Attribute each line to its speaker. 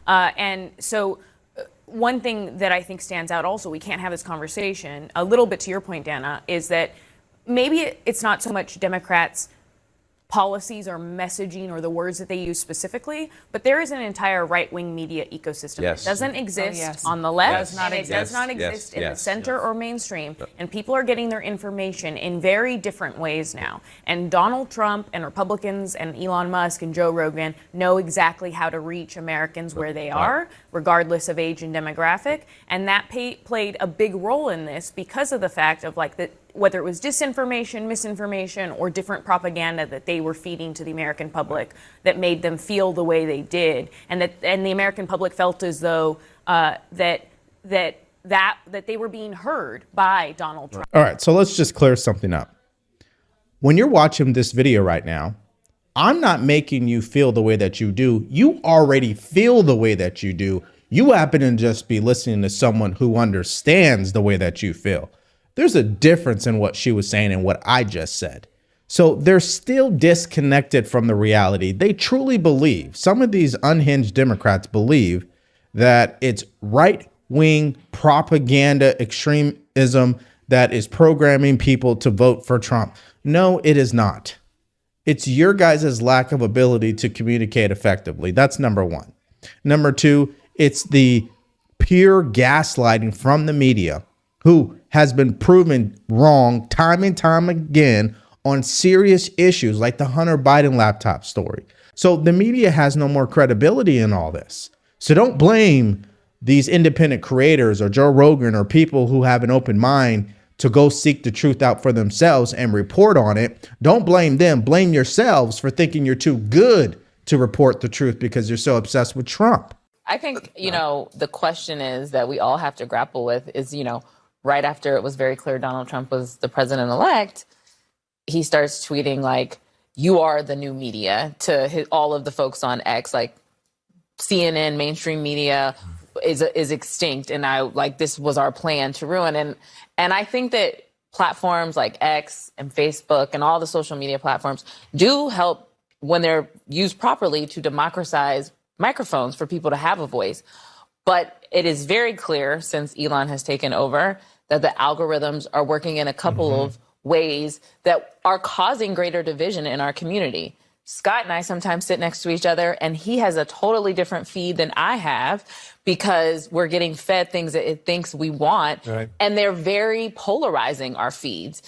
Speaker 1: And so one thing that I think stands out also, we can't have this conversation, a little bit to your point, Dana, is that maybe it's not so much Democrats' policies or messaging or the words that they use specifically, but there is an entire right-wing media ecosystem that doesn't exist on the left, and it does not exist in the center or mainstream, and people are getting their information in very different ways now. And Donald Trump and Republicans and Elon Musk and Joe Rogan know exactly how to reach Americans where they are, regardless of age and demographic, and that played a big role in this because of the fact of like whether it was disinformation, misinformation, or different propaganda that they were feeding to the American public that made them feel the way they did, and the American public felt as though that they were being heard by Donald Trump.
Speaker 2: All right, so let's just clear something up. When you're watching this video right now, I'm not making you feel the way that you do. You already feel the way that you do. You happen to just be listening to someone who understands the way that you feel. There's a difference in what she was saying and what I just said. So they're still disconnected from the reality. They truly believe, some of these unhinged Democrats believe that it's right-wing propaganda extremism that is programming people to vote for Trump. No, it is not. It's your guys' lack of ability to communicate effectively. That's number one. Number two, it's the pure gaslighting from the media, who has been proven wrong time and time again on serious issues like the Hunter Biden laptop story. So the media has no more credibility in all this. So don't blame these independent creators or Joe Rogan or people who have an open mind to go seek the truth out for themselves and report on it. Don't blame them. Blame yourselves for thinking you're too good to report the truth because you're so obsessed with Trump.
Speaker 3: I think, the question is that we all have to grapple with is, right after it was very clear Donald Trump was the president-elect, he starts tweeting like, you are the new media to all of the folks on X, like CNN, mainstream media is extinct. And this was our plan to ruin. And I think that platforms like X and Facebook and all the social media platforms do help when they're used properly to democratize microphones for people to have a voice. But it is very clear since Elon has taken over that the algorithms are working in a couple of ways that are causing greater division in our community. Scott and I sometimes sit next to each other and he has a totally different feed than I have because we're getting fed things that it thinks we want. Right. And they're very polarizing our feeds.